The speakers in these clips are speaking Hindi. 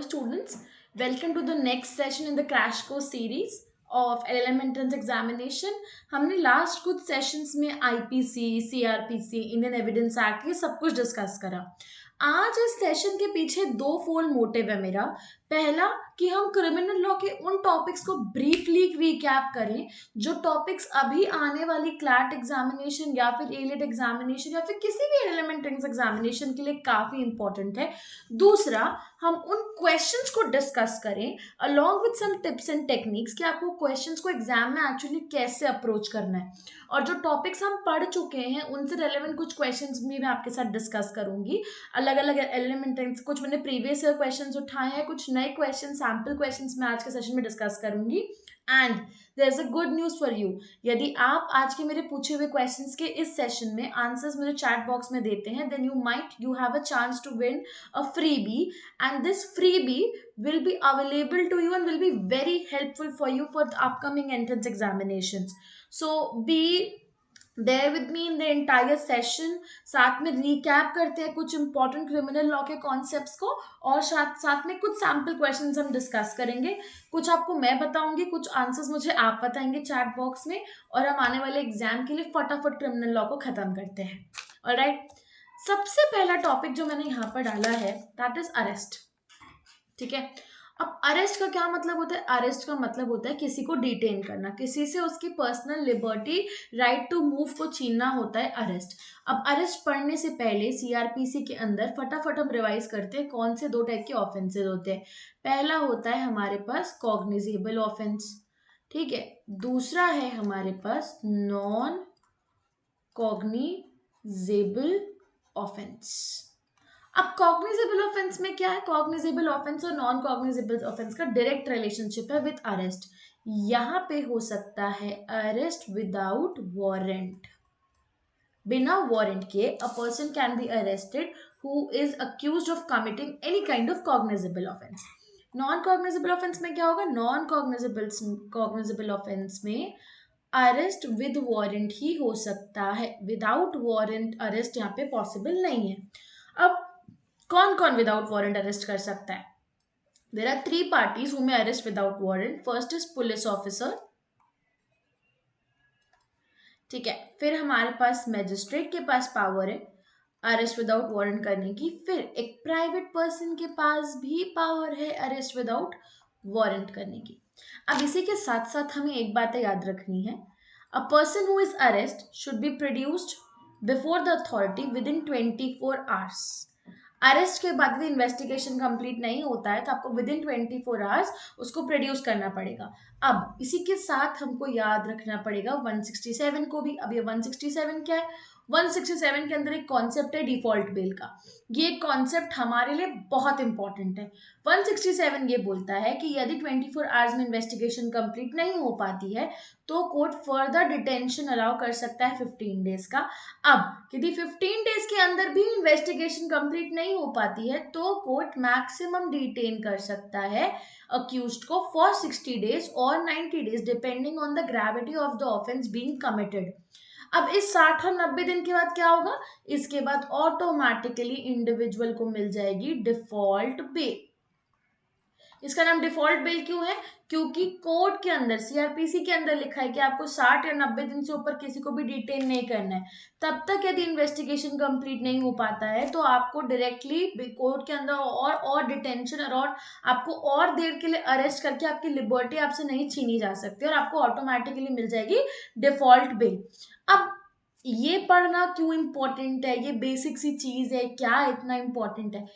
students, welcome to the next session in the crash course series of LLM entrance examination. हमने लास्ट कुछ सेशंस में IPC, CrPC, Indian evidence act ये सब कुछ डिस्कस करा. आज इस सेशन के पीछे दो फोल्ड मोटिव है मेरा. पहला कि हम क्रिमिनल लॉ के उन टॉपिक्स को ब्रीफली रिकैप करें जो टॉपिक्स अभी आने वाली क्लैट एग्जामिनेशन या फिर एलिट एग्जामिनेशन या फिर किसी भी एलिमेंट एग्जामिनेशन के लिए काफी इंपॉर्टेंट है. दूसरा, हम उन क्वेश्चंस को डिस्कस करें along with some tips and techniques कि आपको क्वेश्चंस को एग्जाम में एक्चुअली कैसे अप्रोच करना है. और जो टॉपिक्स हम पढ़ चुके हैं उनसे रेलेवेंट कुछ क्वेश्चंस भी मैं आपके साथ डिस्कस करूंगी. अलग अलग एलिमेंट कुछ मैंने प्रीवियस ईयर क्वेश्चंस उठाए हैं, कुछ नए क्वेश्चन सैम्पल क्वेश्चंस मैं आज के सेशन में डिस्कस करूंगी. And there is a good news for you. यदि आप आज के मेरे पूछे हुए क्वेश्चंस के इस सेशन में आंसर्स मेरे चैट बॉक्स में देते हैं, then you have a chance to win a freebie, and this freebie will be available to you and will be very helpful for you for the upcoming entrance examinations. So be there with me in the entire session. साथ में recap करते हैं कुछ important criminal law के concepts को और साथ में कुछ sample questions हम discuss करेंगे. कुछ आपको मैं बताऊंगी, कुछ आंसर्स मुझे आप बताएंगे चैट बॉक्स में, और हम आने वाले एग्जाम के लिए फटाफट क्रिमिनल लॉ को खत्म करते हैं. ऑलराइट, सबसे पहला टॉपिक जो मैंने यहाँ पर डाला है दैट इज अरेस्ट. ठीक है, अब अरेस्ट का क्या मतलब होता है? अरेस्ट का मतलब होता है किसी को डिटेन करना, किसी से उसकी personal liberty, right to move को छीनना होता है अरेस्ट. अब अरेस्ट पढ़ने से पहले सीआरपीसी के अंदर फटाफट हम रिवाइज करते हैं कौन से दो टाइप के ऑफेंसेस होते हैं. पहला होता है हमारे पास कॉग्निजेबल ऑफेंस, ठीक है. दूसरा है हमारे पास नॉन कॉग्निजेबल ऑफेंस. अब कॉग्निजेबल ऑफेंस में क्या है? कॉग्निजेबल ऑफेंस और नॉन कॉग्निजेबल ऑफेंस का डायरेक्ट रिलेशनशिप है विद अरेस्ट. यहां पे हो सकता है अरेस्ट विदाउट वारंट. बिना वारंट के a person can be arrested who is accused of committing any kind of cognizable offence. Non cognizable offence में क्या होगा? नॉन कॉग्निजेबल ऑफेंस में अरेस्ट विद वारंट ही हो सकता है. विदाउट वारंट अरेस्ट यहाँ पे पॉसिबल नहीं है. अब कौन कौन विदाउट वारंट अरेस्ट कर सकता है? There are three parties who may arrest without warrant. First is police officer, ठीक है. फिर हमारे पास मैजिस्ट्रेट के पास पावर है अरेस्ट विदाउट वारंट करने की. फिर एक प्राइवेट पर्सन के पास भी पावर है अरेस्ट विदाउट वारंट करने की. अब इसी के साथ साथ हमें एक बात याद रखनी है. A person who is arrest should be produced before the authority with in 24 hours. Arrest के बाद भी इन्वेस्टिगेशन कंप्लीट नहीं होता है तो आपको विद इन 24 आवर्स उसको प्रोड्यूस करना पड़ेगा. अब इसी के साथ हमको याद रखना पड़ेगा 167 को भी. अब ये 167 क्या है? 167 के अंदर एक कॉन्सेप्ट है डिफॉल्ट बेल का. ये कॉन्सेप्ट हमारे लिए बहुत इंपॉर्टेंट है. 167 ये बोलता है कि यदि 24 आवर्स में इन्वेस्टिगेशन कंप्लीट नहीं हो पाती है तो कोर्ट फर्दर डिटेंशन अलाउ कर सकता है 15 डेज का. अब यदि 15 डेज के अंदर भी इन्वेस्टिगेशन कंप्लीट नहीं हो पाती है तो कोर्ट मैक्सिमम डिटेन कर सकता है अक्यूज्ड को फॉर 60 डेज और 90 days depending on the gravity of the offence being committed. अब इस 60 और 90 दिन के बाद क्या होगा? इसके बाद ऑटोमेटिकली इंडिविजुअल को मिल जाएगी डिफॉल्ट बेल. इसका नाम डिफॉल्ट बेल क्यों है? क्योंकि कोर्ट के अंदर सीआरपीसी के अंदर लिखा है कि आपको 60 या 90 दिन से ऊपर किसी को भी डिटेन नहीं करना है. तब तक यदि इन्वेस्टिगेशन कंप्लीट नहीं हो पाता है तो आपको डायरेक्टली कोर्ट के अंदर और डिटेंशन और आपको और देर के लिए अरेस्ट करके आपकी लिबर्टी आपसे नहीं छीनी जा सकती और आपको ऑटोमेटिकली मिल जाएगी डिफॉल्ट बेल. अब ये पढ़ना क्यों इंपॉर्टेंट है? ये बेसिक सी चीज है, क्या इतना इंपॉर्टेंट है?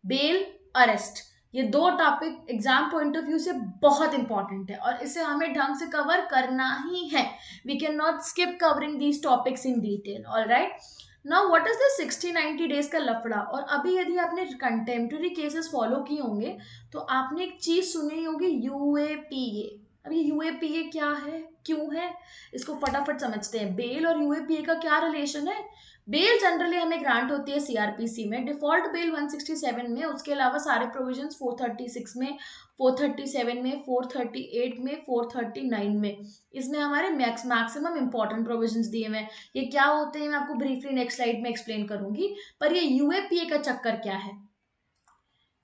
बेल, अरेस्ट, ये दो topic exam point of view से बहुत इंपॉर्टेंट है और इसे हमें ढंग से कवर करना ही है. We can not skip covering these topics in detail. Alright, now what is the 60-90 days का लफड़ा? और अभी यदि आपने कंटेम्प्रेरी केसेस फॉलो किए होंगे तो आपने एक चीज सुनी होगी, यूएपीए. अब ये यूएपीए क्या है, क्यों है, इसको फटाफट समझते हैं. बेल और यूएपीए का क्या रिलेशन है? बेल जनरली हमें ग्रांट होती है सीआरपीसी में, डिफॉल्ट बेल 167 में. उसके अलावा सारे प्रोविजंस 436 में, 437 में, 438 में, 439 में, इसमें हमारे मैक्सिमम इंपॉर्टेंट प्रोविजंस दिए हुए हैं. ये क्या होते हैं मैं आपको ब्रीफली नेक्स्ट स्लाइड में एक्सप्लेन करूंगी. पर ये यूएपीए का चक्कर क्या है?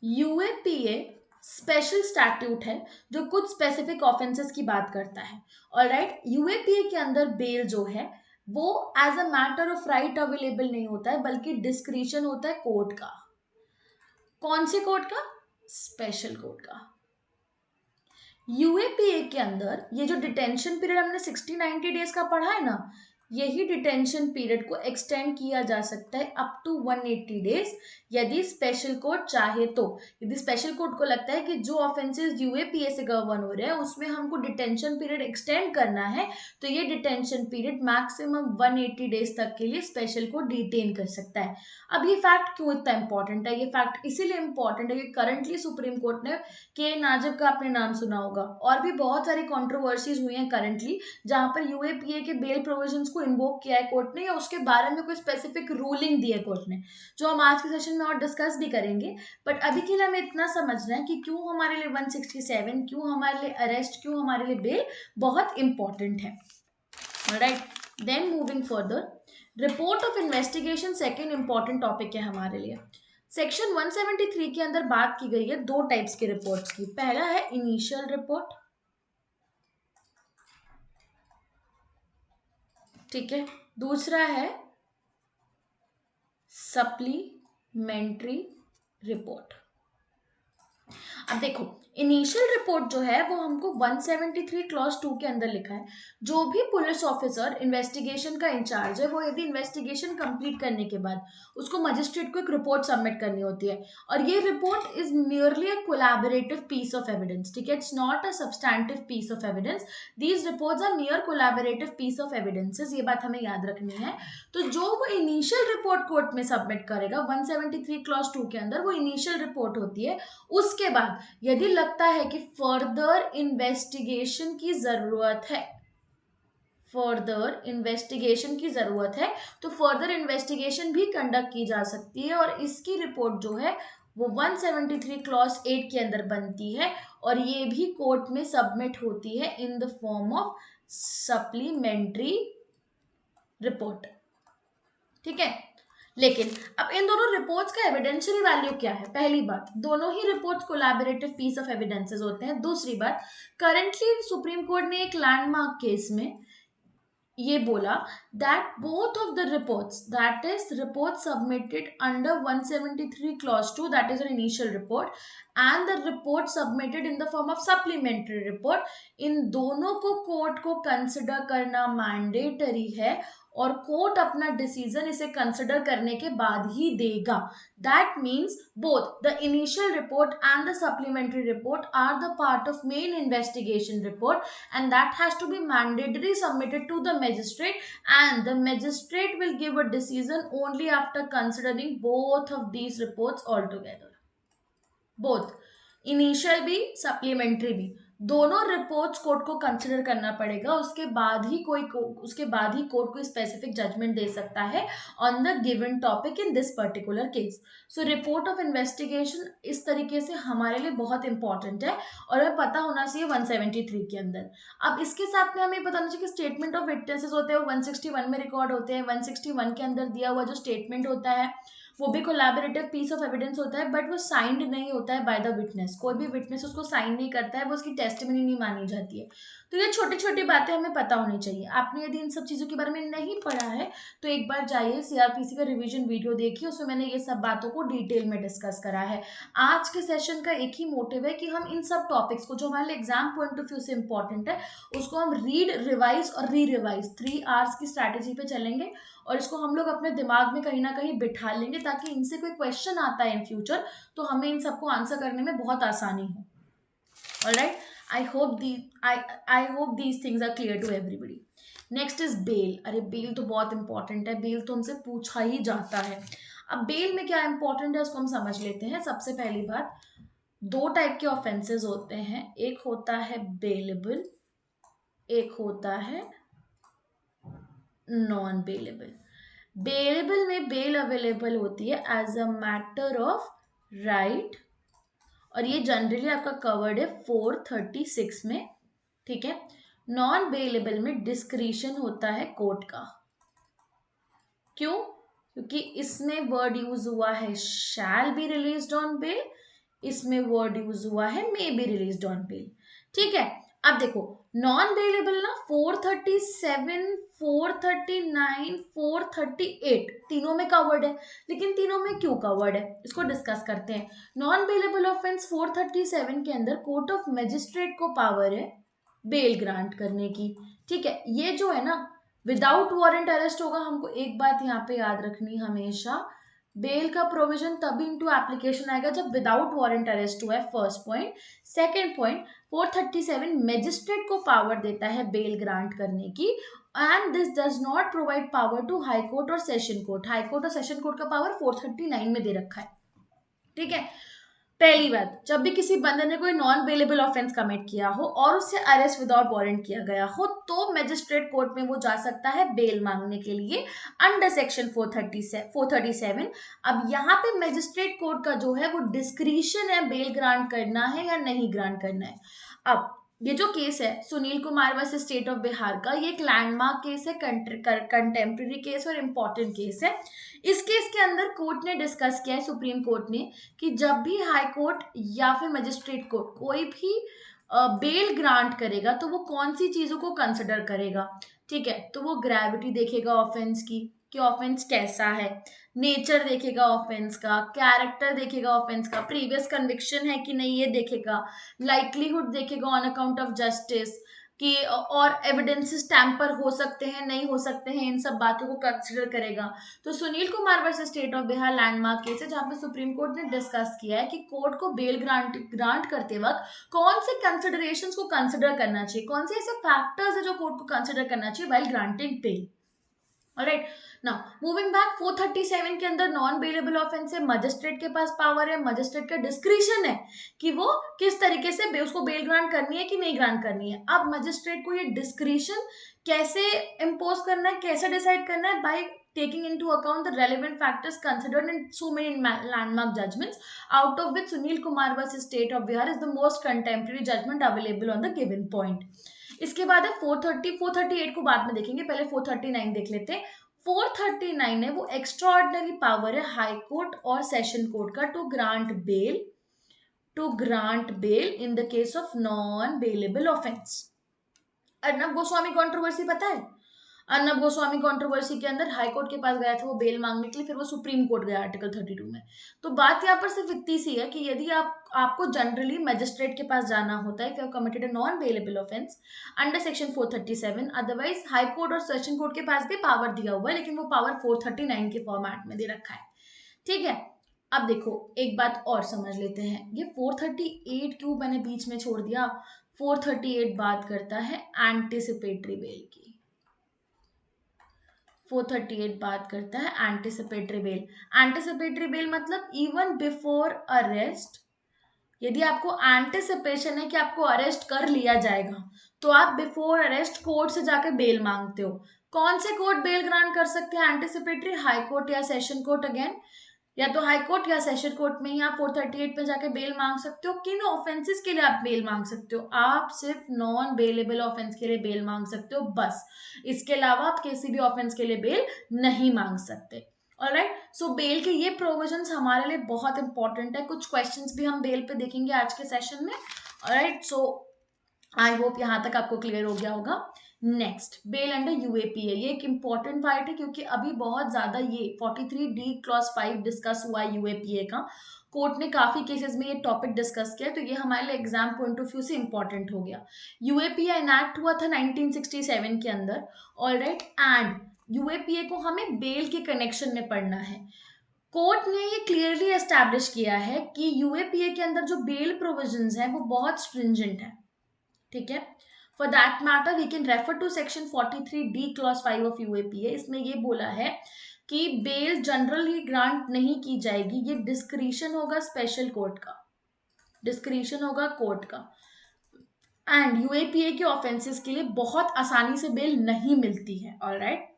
यूएपीए स्पेशल स्टैट्यूट है जो कुछ स्पेसिफिक ऑफेंसेस की बात करता है। ऑलराइट, यूएपीए के अंदर बेल जो है वो as a matter of right available नहीं होता है, बल्कि डिस्क्रिशन होता है कोर्ट का। कौन से कोर्ट का? स्पेशल कोर्ट का। यूएपीए के अंदर ये जो डिटेंशन पीरियड हमने 60-90 डेज का पढ़ा है ना, यही डिटेंशन पीरियड को एक्सटेंड किया जा सकता है अप टू 180 डेज यदि स्पेशल कोर्ट चाहे तो। यदि स्पेशल कोर्ट को लगता है कि जो ऑफेंसेस यूएपीए से गवर्न हो रहे हैं उसमें हमको डिटेंशन पीरियड एक्सटेंड करना है, तो ये डिटेंशन पीरियड मैक्सिमम 180 डेज तक के लिए स्पेशल कोर्ट डिटेन कर सकता है। अब ये फैक्ट क्यों इतना इंपॉर्टेंट है? ये फैक्ट इसीलिए इंपॉर्टेंट है कि करंटली सुप्रीम कोर्ट ने के नाजिब का आपने नाम सुना होगा, और भी बहुत सारी कंट्रोवर्सीज हुई हैं करंटली जहां पर यूएपीए के बेल प्रोविजंस को इन्वोक किया है कोर्ट ने, या उसके बारे में कोई स्पेसिफिक रूलिंग दी है कोर्ट ने, जो हम आज के सेशन में और डिस्कस भी करेंगे। बट अभी के लिए हमें इतना समझना है कि क्यों हमारे लिए 167, क्यों हमारे लिए अरेस्ट, क्यों हमारे लिए बेल बहुत इंपॉर्टेंट है। Right, then moving further, report of investigation second important topic है हमारे लिए। सेक्शन 173 के अंदर बात की गई है दो टाइप्स की रिपोर्ट्स की। पहला है इनिशियल रिपोर्ट, ठीक है, दूसरा है सप्लीमेंट्री रिपोर्ट। अब देखो, इनिशियल रिपोर्ट जो है वो हमको 173 क्लॉज 2 के अंदर लिखा है, जो भी पुलिस ऑफिसर इन्वेस्टिगेशन का इंचार्ज है वो यदि इन्वेस्टिगेशन कंप्लीट करने के बाद उसको मजिस्ट्रेट को एक रिपोर्ट सबमिट करनी होती है, और ये report is merely a collaborative piece of evidence, ठीक है, it's not a substantive piece of evidence, these reports are mere collaborative piece of evidences, ये बात हमें याद रखनी है। तो जो वो इनिशियल रिपोर्ट कोर्ट में सबमिट करेगा 173 क्लॉज 2 के अंदर, वो इनिशियल रिपोर्ट होती है। उसके बाद यदि लगता है कि फर्दर इन्वेस्टिगेशन की जरूरत है, फर्दर इन्वेस्टिगेशन की जरूरत है, तो फर्दर इन्वेस्टिगेशन भी कंडक्ट की जा सकती है, और इसकी रिपोर्ट जो है वो 173 क्लॉज 8 के अंदर बनती है, और ये भी कोर्ट में सबमिट होती है in the form of supplementary report, ठीक है। लेकिन अब इन दोनों रिपोर्ट्स का एविडेंशियल वैल्यू क्या है? पहली बात, दोनों ही reports collaborative piece of evidences होते हैं। दूसरी बात, करंटली सुप्रीम कोर्ट ने एक लैंडमार्क केस में ये बोला that both of the reports, that is report submitted under 173 clause 2, that is an initial report, and the report submitted in the form of supplementary report, इन दोनों को कोर्ट को कंसिडर करना मैंडेटरी है, और कोर्ट अपना डिसीजन इसे कंसिडर करने के बाद ही देगा। That means both the initial report and the supplementary report are the part of main investigation report, and that has to be mandatorily submitted to the magistrate, and the magistrate will give a decision only after considering both of these reports altogether, both initial भी सप्लीमेंट्री भी, दोनों रिपोर्ट्स कोर्ट को कंसिडर करना पड़ेगा, उसके बाद ही कोर्ट को स्पेसिफिक जजमेंट दे सकता है on the given topic in this particular case. So report of investigation इस तरीके से हमारे लिए बहुत इंपॉर्टेंट है, और हमें पता होना चाहिए 173 के अंदर। अब इसके साथ में हमें पता होना चाहिए कि स्टेटमेंट ऑफ विटनेसेस होते हैं वो 161 में रिकॉर्ड होते हैं। 161 के अंदर दिया हुआ जो स्टेटमेंट होता है वो भी कोलैबोरेटिव पीस ऑफ एविडेंस होता है, बट वो साइंड नहीं होता है बाय द विटनेस, कोई भी विटनेस उसको साइन नहीं करता है, वो उसकी टेस्टिमनी नहीं मानी जाती है। तो ये छोटी छोटी बातें हमें पता होनी चाहिए। आपने यदि इन सब चीज़ों के बारे में नहीं पढ़ा है तो एक बार जाइए सीआरपीसी का रिवीजन वीडियो देखिए, उसमें मैंने ये सब बातों को डिटेल में डिस्कस करा है। आज के सेशन का एक ही मोटिव है कि हम इन सब टॉपिक्स को जो हमारे लिए एग्जाम पॉइंट ऑफ व्यू से इंपॉर्टेंट है उसको हम रीड, रिवाइज और री रिवाइज 3 आवर्स की स्ट्रैटेजी पे चलेंगे, और इसको हम लोग अपने दिमाग में कहीं ना कहीं बिठा लेंगे, ताकि इनसे कोई क्वेश्चन आता है इन फ्यूचर तो हमें इन सबको आंसर करने में बहुत आसानी हो। Alright, I hope these things are clear to everybody. Next is bail. अरे बेल तो बहुत इंपॉर्टेंट है, बेल तो हमसे पूछा ही जाता है। अब बेल में क्या इंपॉर्टेंट है उसको हम समझ लेते हैं। सबसे पहली बात, दो टाइप के ऑफेंसेस होते हैं, एक होता है बेलेबल, एक होता है नॉन बेलेबल। बेलेबल में बेल अवेलेबल होती है as a matter of right, और ये जनरली आपका कवर्ड है 436 में, ठीक है। नॉन बेलेबल में डिस्क्रिशन होता है कोर्ट का। क्यों? क्योंकि इसमें वर्ड यूज हुआ है shall be released on bail, इसमें वर्ड यूज हुआ है may be released on bail. ठीक है, अब देखो नॉन बेलेबल ना 437, 439, 438 तीनों में कवर्ड है, लेकिन तीनों में क्यों कवर्ड है इसको डिस्कस करते हैं। नॉन बेलेबल ऑफेंस 437 के अंदर कोर्ट ऑफ मजिस्ट्रेट को पावर है बेल ग्रांट करने की। ठीक है, ये जो है ना विदाउट वारंट अरेस्ट होगा। हमको एक बात यहाँ पे याद रखनी हमेशा, बेल का प्रोविजन तभी इनटू एप्लीकेशन आएगा जब विदाउट वारंट अरेस्ट हुआ है, first point. Second point, 437 magistrate को पावर देता है बेल ग्रांट करने की, and this does not provide power to high court और सेशन कोर्ट। हाई कोर्ट और सेशन कोर्ट का पावर 439 में दे रखा है। ठीक है, पहली बात, जब भी किसी बंदे ने कोई नॉन बेलेबल ऑफेंस कमिट किया हो और उससे अरेस्ट विदाउट वारंट किया गया हो तो मजिस्ट्रेट कोर्ट में वो जा सकता है बेल मांगने के लिए अंडर सेक्शन 437। अब यहाँ पे मजिस्ट्रेट कोर्ट का जो है वो डिस्क्रिशन है बेल ग्रांट करना है या नहीं ग्रांट करना है। अब ये जो केस है Sunil Kumar versus state of Bihar का, ये एक लैंडमार्क केस है, कंटेम्प्रेरी केस और इम्पोर्टेंट केस है। इस केस के अंदर कोर्ट ने डिस्कस किया है, सुप्रीम कोर्ट ने, कि जब भी हाई कोर्ट या फिर मजिस्ट्रेट कोर्ट कोई भी बेल ग्रांट करेगा तो वो कौन सी चीजों को कंसिडर करेगा। ठीक है, तो वो ग्रेविटी देखेगा ऑफेंस की कि ऑफेंस कैसा है, नेचर देखेगा ऑफेंस का, कैरेक्टर देखेगा ऑफेंस का, प्रीवियस कन्विक्शन है कि नहीं ये देखेगा, लाइकलीहुड देखेगा ऑन अकाउंट ऑफ जस्टिस कि, और एविडेंसेस टैम्पर हो सकते हैं नहीं हो सकते हैं, इन सब बातों को कंसिडर करेगा। तो Sunil Kumar versus state of Bihar landmark case है जहां पे सुप्रीम कोर्ट ने डिस्कस किया है कि कोर्ट को बेल ग्रांट करते वक्त कौन से कंसिडरेशंस को कंसिडर करना चाहिए, कौन से ऐसे फैक्टर्स है जो कोर्ट को कंसिडर करना चाहिए while granting bail. Alright, now moving back, 437 के अंदर नॉन बेलेबल ऑफेंस है, मजिस्ट्रेट के पास पावर है, मजिस्ट्रेट का डिस्क्रिशन है कि वो किस तरीके से उसको बेल ग्रांट करनी है कि नहीं ग्रांट करनी है। अब मजिस्ट्रेट को ये डिस्क्रिशन कैसे इम्पोज करना है, कैसे डिसाइड करना है, bye taking into account the relevant factors considered in so many landmark judgments, out of which Sunil Kumar versus State of Bihar is the most contemporary judgment available on the given point. इसके बाद है 430, 438 को बाद में देखेंगे, पहले 439 देख लेते हैं। 439 है वो एक्स्ट्रा ऑर्डिनरी पावर है हाई कोर्ट और सेशन कोर्ट का to grant bail in the case of non bailable offence. Arnab Goswami controversy पता है? अर्नब गोस्वामी कंट्रोवर्सी के अंदर हाई कोर्ट के पास गया था वो बेल मांगने के लिए, फिर वो सुप्रीम कोर्ट गया आर्टिकल 32 में। तो बात यहाँ पर सिर्फ इतनी सी है कि यदि आपको जनरली मजिस्ट्रेट के पास जाना होता है, if you committed a non bailable offence under section 437, otherwise high court और सेशन कोर्ट के पास भी पावर दिया हुआ है, लेकिन वो पावर 439 के फॉर्मेट में दे रखा है। ठीक है, अब देखो एक बात और समझ लेते हैं, ये 438 क्यों मैंने बीच में छोड़ दिया। 438 बात करता है एंटिसिपेटरी बेल की। 438 बात करता है एंटिसिपेटरी बेल। एंटिसिपेटरी बेल मतलब इवन बिफोर अरेस्ट, यदि आपको एंटिसिपेशन है कि आपको अरेस्ट कर लिया जाएगा तो आप बिफोर अरेस्ट कोर्ट से जाकर बेल मांगते हो। कौन से कोर्ट बेल ग्रांट कर सकते हैं एंटिसिपेटरी? हाई कोर्ट या सेशन कोर्ट। अगेन, या तो हाई कोर्ट या सेशन कोर्ट में ही आप 438 पे जाके बेल मांग सकते हो। किन ऑफेंसेस के लिए आप बेल मांग सकते हो? आप सिर्फ नॉन बेलेबल ऑफेंस के लिए बेल मांग सकते हो बस, इसके अलावा आप किसी भी ऑफेंस के लिए बेल नहीं मांग सकते। ऑलराइट, सो बेल के ये प्रोविजंस हमारे लिए बहुत इंपॉर्टेंट है। कुछ क्वेश्चंस भी हम बेल पे देखेंगे आज के सेशन में। ऑलराइट, सो आई होप यहाँ तक आपको क्लियर हो गया होगा। नेक्स्ट, बेल अंडर यूएपीए, ये एक इंपॉर्टेंट पार्ट है क्योंकि अभी बहुत ज्यादा ये 43D क्लॉज 5 डिस्कस हुआ है यूएपीए का। कोर्ट ने काफी केसेस में ये टॉपिक डिस्कस किया, तो ये हमारे लिए एग्जाम पॉइंट ऑफ व्यू से इंपॉर्टेंट हो गया। यूएपीए इनैक्ट हुआ था 1967 के अंदर। ऑलराइट, एंड यूएपीए को हमें बेल के कनेक्शन में पढ़ना है। कोर्ट ने ये क्लियरली एस्टैब्लिश किया है कि यूएपीए के अंदर जो बेल प्रोविजंस हैं वो बहुत स्ट्रिंजेंट है। ठीक है, for that matter we can refer to section 43D clause 5 of UAPA. इसमें ये बोला है कि बेल जनरली ग्रांट नहीं की जाएगी, ये डिस्क्रिशन होगा स्पेशल कोर्ट का, डिस्क्रिशन होगा कोर्ट का। एंड यूएपीए के ऑफेंसेस के लिए बहुत आसानी से बेल नहीं मिलती है। ऑलराइट,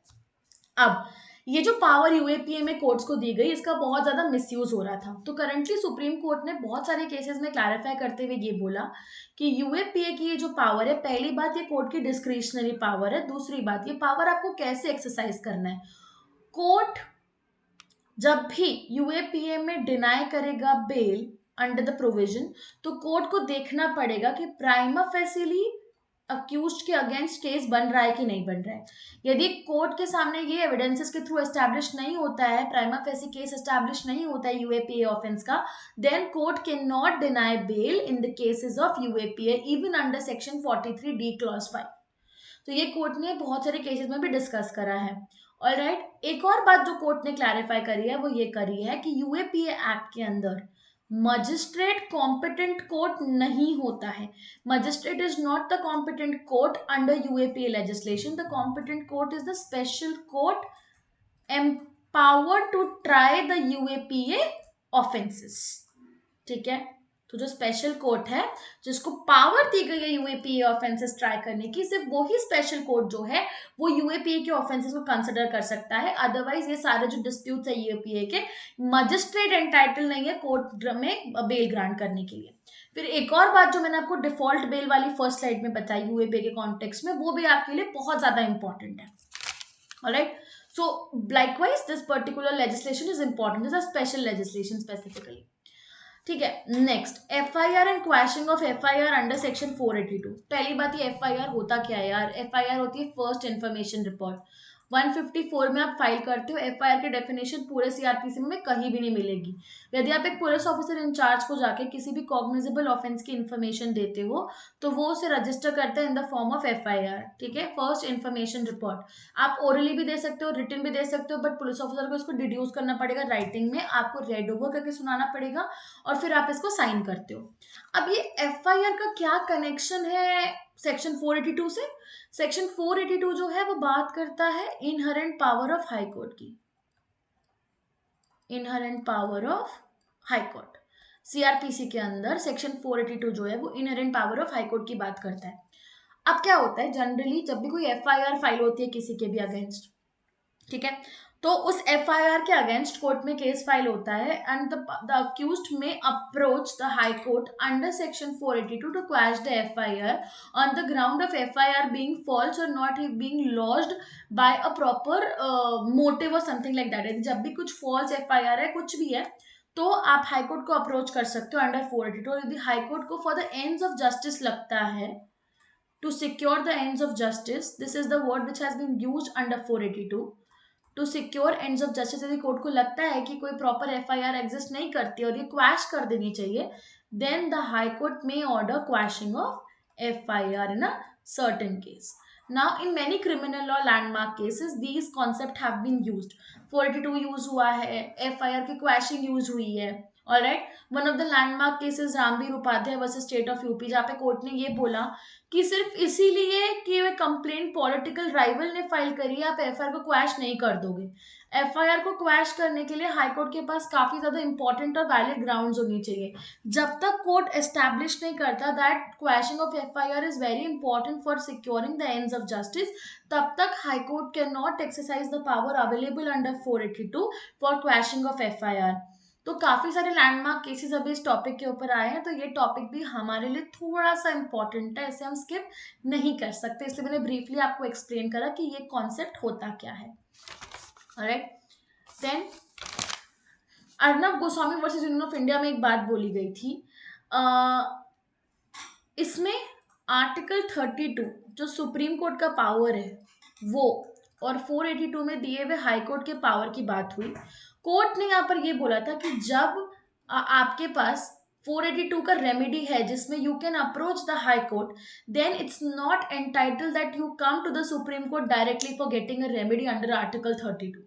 अब ये जो पावर यूएपीए में कोर्ट्स को दी गई इसका बहुत ज्यादा मिसयूज हो रहा था, तो करंटली सुप्रीम कोर्ट ने बहुत सारे केसेस में क्लैरिफाई करते हुए ये बोला कि यूएपीए की ये जो पावर है, पहली बात ये कोर्ट की डिस्क्रिशनरी पावर है, दूसरी बात ये पावर आपको कैसे एक्सरसाइज करना है। कोर्ट जब भी यूएपीए में डिनाई करेगा बेल अंडर द प्रोविजन, तो कोर्ट को देखना पड़ेगा कि प्राइमा फेसिली अक्यूज्ड के अगेंस्ट केस बन रहा है कि नहीं बन रहा है। यदि कोर्ट के सामने ये एविडेंसेस के थ्रू एस्टैब्लिश नहीं होता है, प्राइमा फेसी केस एस्टैब्लिश नहीं होता है यूएपीए ऑफेंस का, then court can not deny bail in the cases of UAPA even under section 43D clause 5। तो ये कोर्ट ने बहुत सारे केसेस में भी डिस्कस करा है। ऑलराइट, एक और बात जो कोर्ट ने क्लैरिफाई करी है वो ये करी है कि यूएपीए एक्ट के अंदर मजिस्ट्रेट कॉम्पिटेंट कोर्ट नहीं होता है। Magistrate is not the competent court under UAPA legislation. The competent court is the special court empowered to try the UAPA offenses। ठीक है, तो जो स्पेशल कोर्ट है जिसको पावर दी गई है यूएपीए ऑफेंसेस ट्राई करने की, सिर्फ वही स्पेशल कोर्ट जो है वो यूएपीए के ऑफेंसेस को कंसिडर कर सकता है। अदरवाइज ये सारे जो डिस्प्यूट्स है यूएपीए के, मजिस्ट्रेट एंटाइटल नहीं है कोर्ट में बेल ग्रांट करने के लिए। फिर एक और बात जो मैंने आपको डिफॉल्ट बेल वाली फर्स्ट स्लाइड में बताई यूएपीए के कॉन्टेक्स्ट में, वो भी आपके लिए बहुत ज्यादा इंपॉर्टेंट है। Alright, so likewise this particular legislation is important, this is a special legislation specifically। ठीक है, next FIR and quashing of FIR under section 482। पहली बात ये FIR होता क्या है यार? FIR होती है फर्स्ट इन्फॉर्मेशन रिपोर्ट। 154 में आप फाइल करते हो, FIR की डेफिनेशन पूरे CRPC में कहीं भी नहीं मिलेगी। यदि आप एक पुलिस ऑफिसर इंचार्ज को जाके किसी भी कॉग्निजेबल ऑफेंस की इन्फॉर्मेशन देते हो तो वो उसे रजिस्टर करता है in the form of FIR। ठीक है, फर्स्ट इन्फॉर्मेशन रिपोर्ट। आप ओरली भी दे सकते हो, रिटन भी दे सकते हो, बट पुलिस ऑफिसर को इसको डिड्यूस करना पड़ेगा राइटिंग में, आपको रेड ओवर करके सुनाना पड़ेगा और फिर आप इसको साइन करते हो। अब ये FIR का क्या कनेक्शन है सेक्शन 482 से? सेक्शन 482 जो है वो बात करता है inherent power of high court की। Inherent power of high court, CrPC के अंदर सेक्शन 482 जो है वो inherent power of high court की बात करता है। अब क्या होता है, जनरली जब भी कोई FIR फाइल होती है किसी के भी अगेंस्ट, ठीक है, तो उस FIR के अगेंस्ट कोर्ट में केस फाइल होता है and the accused may approach the high court under section 482 to quash the FIR on the ground of FIR being false or not being lodged by a proper motive or something like that. जब भी कुछ फॉल्स FIR है, कुछ भी है, तो आप हाई कोर्ट को अप्रोच कर सकते हो अंडर 482। और यदि हाई कोर्ट को for the ends of justice लगता है, to secure the ends of justice, this is the word which has been used under 482, to secure ends of justice. यदि कोर्ट को लगता है कि कोई प्रॉपर FIR एग्जिस्ट नहीं करती और ये क्वैश कर देनी चाहिए, then the high court may order quashing of FIR in a certain case. Now in many criminal law landmark cases these concept have been used। 482 use हुआ है, FIR की क्वैशिंग यूज हुई है। Alright, one of the landmark cases Ramveer Upadhyay versus state of UP, जहाँ पे कोर्ट ने ये बोला कि सिर्फ इसीलिए कि वे कंप्लेंट पॉलिटिकल राइवल ने फाइल करी है आप FIR को क्वैश नहीं कर दोगे। FIR को क्वैश करने के लिए हाई कोर्ट के पास काफी ज्यादा इंपॉर्टेंट और वैलिड ग्राउंड्स होनी चाहिए। जब तक कोर्ट एस्टैब्लिश नहीं करता that quashing of FIR is very important for securing the ends of justice, तब तक high court can not exercise the power available under 482 for quashing of FIR। तो काफी सारे लैंडमार्क केसेस अभी इस टॉपिक के ऊपर आए हैं, तो ये टॉपिक भी हमारे लिए थोड़ा सा इंपॉर्टेंट है, इसे हम स्किप नहीं कर सकते, इसलिए मैंने ब्रीफली आपको एक्सप्लेन करा कि ये कॉन्सेप्ट होता क्या है। Alright, then Arnab Goswami versus union of India में एक बात बोली गई थी, इसमें आर्टिकल 32 जो सुप्रीम कोर्ट का पावर है वो और 482 में दिए हुए हाई कोर्ट के पावर की बात हुई। कोर्ट ने यहाँ पर ये बोला था कि जब आपके पास 482 का रेमेडी है जिसमें you can approach the high court, then it's not entitle that you come to the supreme court directly for getting a remedy under article 32।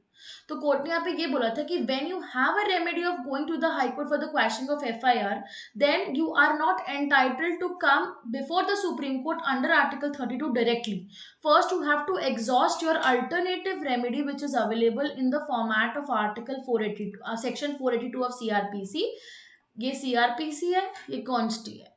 तो कोर्ट ने यहाँ पे ये बोला था कि when you have a remedy of going to the high court for the quashing of FIR, then you are not entitled to come before the supreme court under article 32 directly. First, you have to exhaust your alternative remedy which is available in the format of Article 482, Section 482 of CRPC। ये CRPC है, ये कॉन्स्टी है,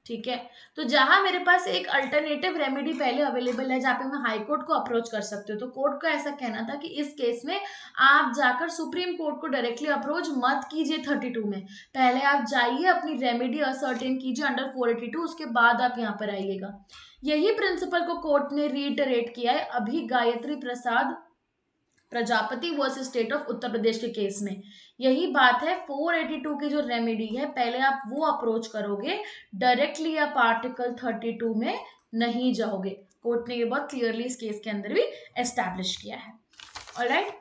ठीक है। तो जहां मेरे पास एक अल्टरनेटिव रेमेडी पहले अवेलेबल है जहां पे मैं हाई कोर्ट को अप्रोच कर सकती हूँ, तो कोर्ट का ऐसा कहना था कि इस केस में आप जाकर सुप्रीम कोर्ट को डायरेक्टली अप्रोच मत कीजिए 32 में, पहले आप जाइए अपनी रेमेडी असर्टेन कीजिए अंडर 482, उसके बाद आप यहाँ पर आइएगा। यही प्रिंसिपल को कोर्ट ने रीइटरेट किया है अभी Gayatri Prasad Prajapati versus state of Uttar Pradesh के केस में यही बात है। 482 की जो रेमेडी है पहले आप वो अप्रोच करोगे, डायरेक्टली आप आर्टिकल 32 में नहीं जाओगे। कोर्ट ने ये बहुत क्लियरली इस केस के अंदर भी एस्टैब्लिश किया है। Alright,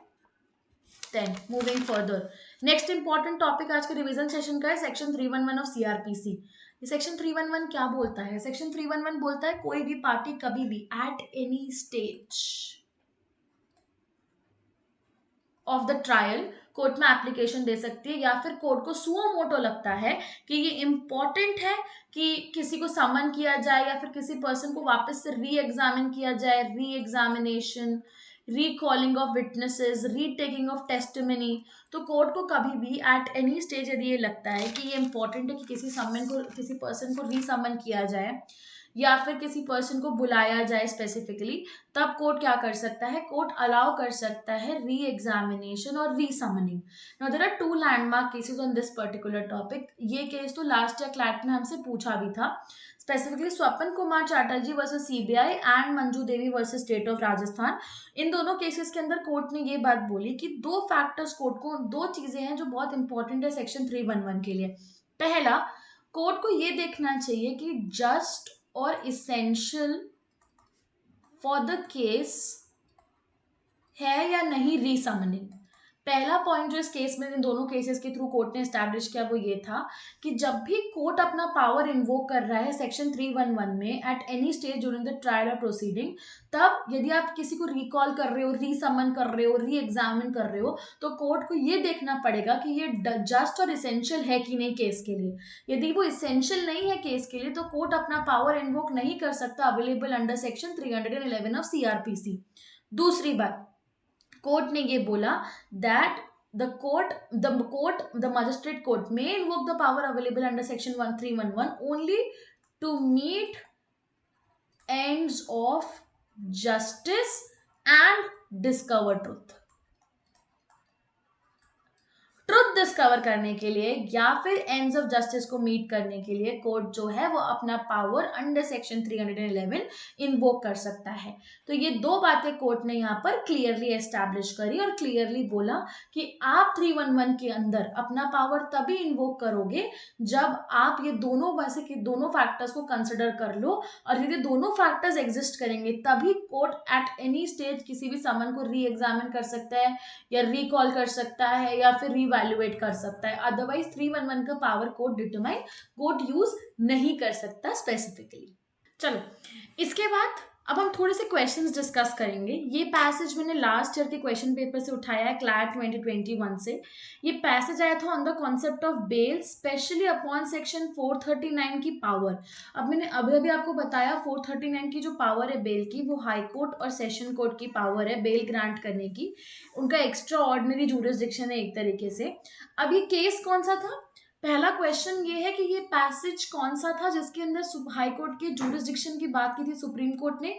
then moving further, next important topic आज के रिवीजन सेशन का है सेक्शन 311 ऑफ सीआरपीसी। ये सेक्शन 311 क्या बोलता है? सेक्शन 311 बोलता है कोई भी पार्टी कभी भी at any stage of the trial court में एप्लीकेशन दे सकती है, या फिर कोर्ट को सुओ मोटो लगता है कि ये इंपॉर्टेंट है कि किसी को समन किया जाए या फिर किसी पर्सन को वापस से री एग्जामिन किया जाए, re examination, recalling of witnesses, retaking of testimony। तो कोर्ट को कभी भी एट एनी स्टेज यदि ये लगता है कि ये इंपॉर्टेंट है कि किसी समन को, किसी पर्सन को रीसमन किया जाए या फिर किसी पर्सन को बुलाया जाए स्पेसिफिकली, तब कोर्ट क्या कर सकता है? कोर्ट अलाउ कर सकता है री एग्जामिनेशन और re-summoning. Now there are 2 landmark cases on this particular topic. ये केस तो लास्ट ईयर क्लैट में हमसे पूछा भी था, specifically Swapan Kumar Chatterjee versus CBI and Manju Devi versus state of Rajasthan. इन दोनों केसेस के अंदर कोर्ट ने ये बात बोली कि 2 फैक्टर्स, कोर्ट को 2 चीजें हैं जो बहुत इंपॉर्टेंट है सेक्शन 311 के लिए। पहला, कोर्ट को ये देखना चाहिए कि जस्ट और इसेंशियल फॉर द केस है या नहीं रीसमनिंग। पहला पॉइंट जो इस केस में, इन दोनों केसेस के थ्रू कोर्ट ने एस्टैब्लिश किया वो ये था कि जब भी कोर्ट अपना पावर इन्वोक कर रहा है सेक्शन 311 में at any stage during the trial और प्रोसीडिंग, तब यदि आप किसी को रिकॉल कर रहे हो, रीसमन कर रहे हो, री एग्जामिन कर रहे हो, तो कोर्ट को ये देखना पड़ेगा कि ये जस्ट और इसेंशियल है कि नहीं केस के लिए। यदि वो इसेंशियल नहीं है केस के लिए तो कोर्ट अपना पावर इन्वोक नहीं कर सकता available under section 311 of CrPC. दूसरी बात, कोर्ट ने ये बोला that the magistrate court may invoke the power available under section 1311 only to meet ends of justice and discover truth। Truth discover करने के लिए या फिर एंड्स ऑफ जस्टिस को मीट करने के लिए कोर्ट जो है वो अपना पावर अंडर सेक्शन 311 इन्वोक कर सकता है। तो ये 2 बातें कोर्ट ने यहाँ पर क्लियरली एस्टैब्लिश करी और क्लियरली बोला कि आप 311 के अंदर अपना पावर तभी इन्वोक करोगे जब आप ये दोनों वैसे के दोनों फैक्टर्स को कंसिडर कर लो, और यदि दोनों फैक्टर्स एग्जिस्ट करेंगे तभी कोर्ट एट एनी स्टेज किसी भी समन को री एग्जामिन कर सकता है या रिकॉल कर सकता है या फिर रिवैल्यूएट कर सकता है। अदरवाइज 311 का पावर कोर्ट यूज नहीं कर सकता स्पेसिफिकली। चलो, इसके बाद अब हम थोड़े से क्वेश्चंस डिस्कस करेंगे। ये पैसेज मैंने लास्ट ईयर के क्वेश्चन पेपर से उठाया है, क्लैट 2021 से। ये पैसेज आया था on the concept of bail, specially upon section 439 की पावर। अब मैंने अभी अभी आपको बताया 439 की जो पावर है बेल की, वो हाई कोर्ट और सेशन कोर्ट की पावर है बेल ग्रांट करने की। उनका एक्स्ट्रा ऑर्डिनरी जुरिसडिक्शन है एक तरीके से। अब ये केस कौन सा था? पहला क्वेश्चन ये है कि ये पैसेज कौन सा था जिसके अंदर हाई कोर्ट के जुरिसडिक्शन की बात की थी सुप्रीम कोर्ट ने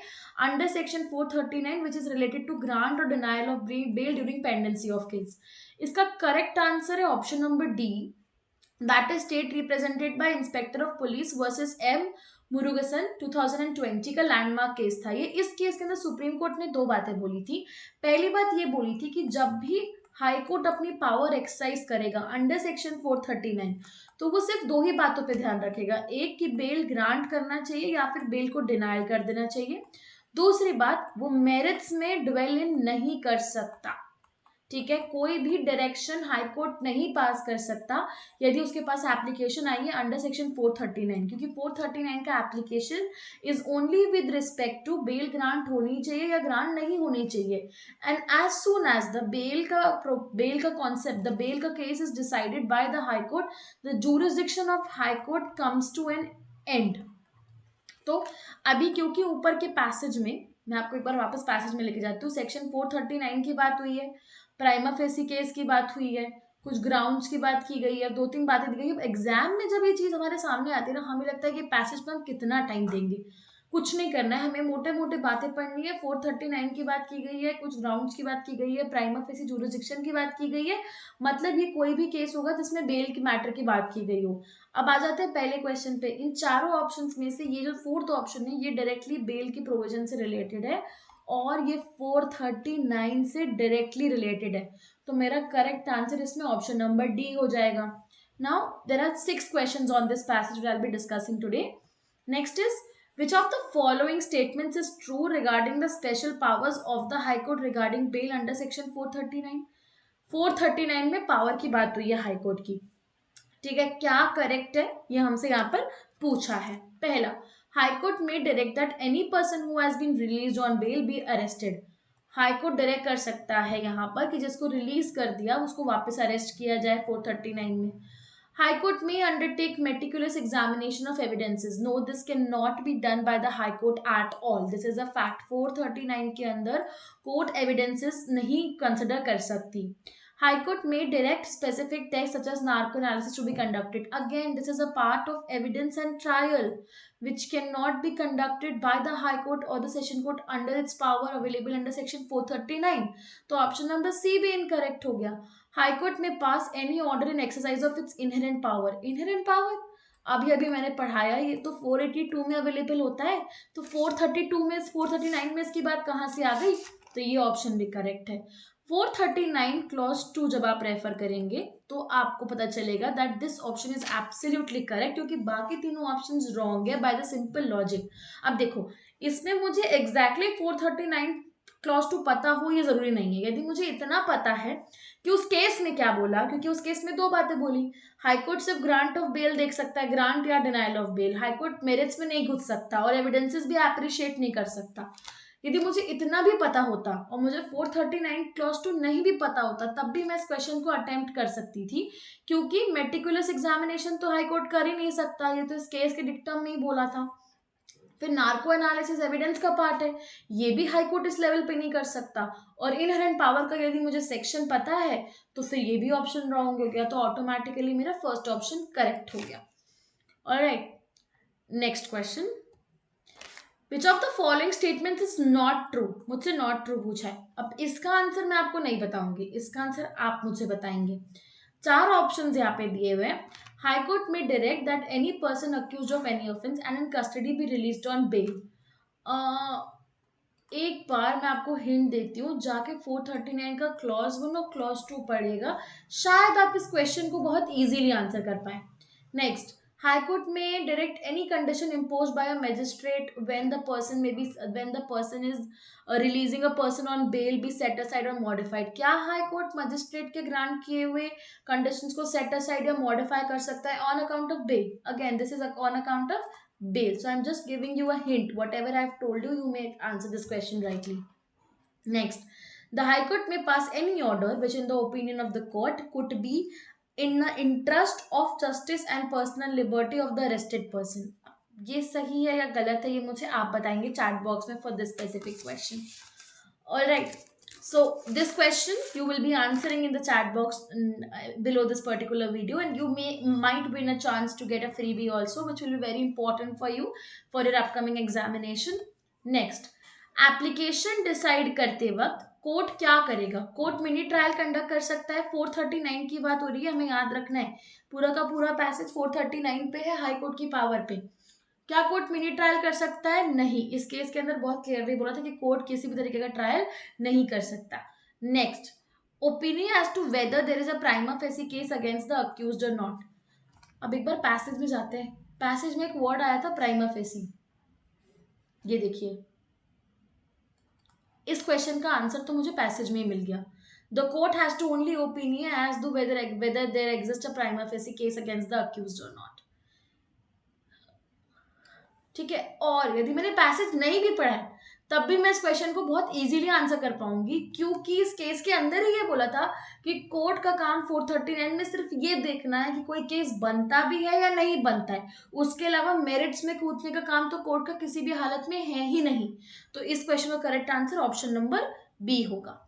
under section 439 which is related to grant or denial of bail during pendency of case. इसका करेक्ट आंसर है option number D, that is state represented by inspector of police versus M Murugesan. 2020 का लैंडमार्क केस था ये। इस केस के अंदर सुप्रीम कोर्ट ने 2 बातें बोली थी। पहली बात ये बोली थी कि जब भी हाई कोर्ट अपनी पावर एक्सरसाइज करेगा अंडर सेक्शन 439 तो वो सिर्फ 2 ही बातों पे ध्यान रखेगा, एक कि बेल ग्रांट करना चाहिए या फिर बेल को डिनायल कर देना चाहिए। दूसरी बात, वो मेरिट्स में ड्वेल इन नहीं कर सकता। ठीक है, कोई भी डायरेक्शन हाई कोर्ट नहीं पास कर सकता यदि उसके पास एप्लीकेशन आई है अंडर सेक्शन 439, क्योंकि 439 का application is only with respect to bail grant होनी चाहिए या ग्रांट नहीं होनी चाहिए। And as soon as the bail का कॉन्सेप्ट, द बेल का case is decided by the high court, the jurisdiction of high court comes to an end. तो अभी क्योंकि ऊपर के पैसेज में, मैं आपको एक बार वापस पैसेज में लेके जाती हूँ, सेक्शन 439 की बात हुई है, प्राइमा फेसी केस की बात हुई है, कुछ ग्राउंड्स की बात की गई है, 2-3 बातें दी गई है। एग्जाम में जब ये चीज हमारे सामने आती है ना, हमें लगता है कि पैसेज पर हम कितना टाइम देंगे। कुछ नहीं करना है, हमें मोटे मोटे बातें पढ़नी है। 439 की बात की गई है, कुछ ग्राउंड्स की बात की गई है, प्राइमा फेसी जुरिसडिक्शन की बात की गई है, मतलब ये कोई भी केस होगा जिसमें बेल की मैटर की बात की गई हो। अब आ जाते हैं पहले क्वेश्चन पे। इन चारों ऑप्शंस में से ये जो 4th ऑप्शन है ये डायरेक्टली बेल की प्रोविजन से रिलेटेड है और ये 439 से डायरेक्टली रिलेटेड है, तो मेरा करेक्ट आंसर इसमें ऑप्शन नंबर डी हो जाएगा. Now there are 6 questions on this passage which I'll be discussing today. Next is, which of the following statements is true regarding the special powers of the High Court regarding bail under section 439? 439 में पावर की बात हुई है हाई कोर्ट की. ठीक है, क्या करेक्ट है ये हमसे यहाँ पर पूछा है. पहला, हाई कोर्ट में direct that any person who has been released on bail be arrested. High court direct कर सकता है यहाँ पर कि जिसको रिलीज कर दिया उसको वापस अरेस्ट किया जाए 439 में. High Court may undertake meticulous examination of evidences. No, this cannot be done by the High Court at all. This is a fact. 439 के अंदर court evidences नहीं consider कर सकती. High Court may direct specific tests such as narco analysis to be conducted. Again, this is a part of evidence and trial which cannot be conducted by the High Court or the Session Court under its power available under Section 439. तो ऑप्शन नंबर सी भी इनकरेक्ट हो गया. हाई कोर्ट में pass any order in exercise of its inherent power. Inherent power अभी अभी मैंने पढ़ाया, ये तो 482 में अवेलेबल होता है, तो 432 में 439 में इसकी बात कहाँ से आ गई, तो ये ऑप्शन भी करेक्ट है. 439 क्लॉज 2 जब आप रेफर करेंगे तो आपको पता चलेगा that this option is absolutely correct, क्योंकि बाकी तीनों ऑप्शंस रॉन्ग है बाय द सिंपल लॉजिक. अब देखो, इसमें मुझे एग्जैक्टली 439 क्लॉज 2 पता हो ये जरूरी नहीं है. यदि मुझे इतना पता है कि उस केस में क्या बोला, क्योंकि उस केस में दो बातें बोली. हाईकोर्ट सिर्फ ग्रांट ऑफ बेल देख सकता है, ग्रांट या denial of bail. High court merits में नहीं घुस सकता और एविडेंसेस भी अप्रिशिएट नहीं कर सकता. यदि मुझे इतना भी पता होता और मुझे 439 क्लॉज 2 नहीं भी पता होता, तब भी मैं इस क्वेश्चन को अटेम्प्ट कर सकती थी, क्योंकि मेटिकुलस एग्जामिनेशन तो हाईकोर्ट कर ही नहीं सकता. ये तो इस केस के डिक्टम में ही बोला था. फिर नार्को एनालिसिस एविडेंस का पार्ट है, ये भी हाई कोर्ट इस लेवल पे नहीं कर सकता. और इनहेरेंट पावर का यदि मुझे सेक्शन पता है तो फिर ये भी ऑप्शन रॉन्ग हो गया, तो ऑटोमेटिकली मेरा फर्स्ट ऑप्शन करेक्ट हो गया. Alright, next question, which of the following statements is not true. मुझसे नॉट ट्रू पूछा है. अब इसका आंसर मैं आपको नहीं बताऊंगी, इसका आंसर आप मुझे बताएंगे. 4 ऑप्शंस यहाँ पे दिए हुए हैं. High Court may direct that any person accused of any offence and in custody be released on bail. एक बार मैं आपको हिंट देती हूँ, जाके 439 का क्लॉज 1 और क्लॉज 2 पढ़ेगा, शायद आप इस क्वेश्चन को बहुत इजीली आंसर कर पाए. Next, High Court may direct any condition imposed by a magistrate when the person is releasing a person on bail be set aside or modified. क्या High Court magistrate के ग्रांट किए हुए conditions को set aside या modify कर सकता है on account of bail? Again, this is on account of bail. So I'm just giving you a hint. Whatever I've told you, you may answer this question rightly. Next, the High Court may pass any order which in the opinion of the court could be in the interest of justice and personal liberty of the arrested person. ये सही है या गलत है, ये मुझे आप बताएंगे चैट बॉक्स में for this specific question. All right, so this question you will be answering in the chat box below this particular video, and you might win a chance to get a freebie also, which will be very important for you for your upcoming examination. Next, application decide करते वक्त कोर्ट क्या करेगा? कोर्ट मिनी ट्रायल कंडक्ट कर सकता है. 439 की बात हो रही है, हमें याद रखना है पूरा का पूरा पैसेज 439 पे है, हाई कोर्ट की पावर पे. क्या कोर्ट मिनी ट्रायल कर सकता है? नहीं. इस केस के अंदर बहुत क्लियरली बोला था कि कोर्ट किसी भी तरीके का ट्रायल नहीं कर सकता. Next, opinion as to whether there is a prima facie case against the accused और नॉट. अब एक बार पैसेज में जाते हैं. पैसेज में एक वर्ड आया था प्राइमा फेसी, ये देखिए. इस क्वेश्चन का आंसर तो मुझे पैसेज में ही मिल गया. The court has to only opinion as to whether there exist a prima facie case against the accused और नॉट. ठीक है, और यदि मैंने पैसेज नहीं भी पढ़ा है तब भी मैं इस क्वेश्चन को बहुत इजीली आंसर कर पाऊंगी, क्योंकि इस केस के अंदर ही ये बोला था कि कोर्ट का काम 439 में सिर्फ ये देखना है कि कोई केस बनता भी है या नहीं बनता है. उसके अलावा मेरिट्स में कूदने का काम तो कोर्ट का किसी भी हालत में है ही नहीं. तो इस क्वेश्चन का correct answer option number B होगा.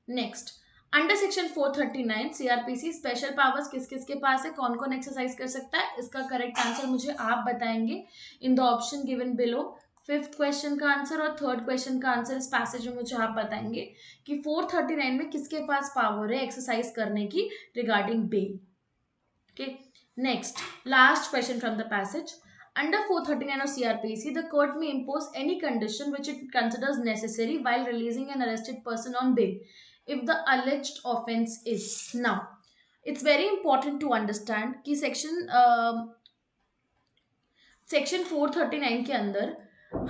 Next, under section 439 CrPC special powers किस किस के पास है, कौन कौन एक्सरसाइज कर सकता है? इसका करेक्ट आंसर मुझे आप बताएंगे in the option given below. 5th question का आंसर और 3rd क्वेश्चन का आंसर इस पैसेज में मुझे आप बताएंगे कि 439 में किसके पास पावर है एक्सरसाइज करने की regarding bail. Okay, next, last question from the passage. Under 439 of CRPC, the court may impose any condition which it considers necessary while releasing an arrested person on bail if the alleged offense is. Now, it's very important to understand कि सेक्शन 439 के अंदर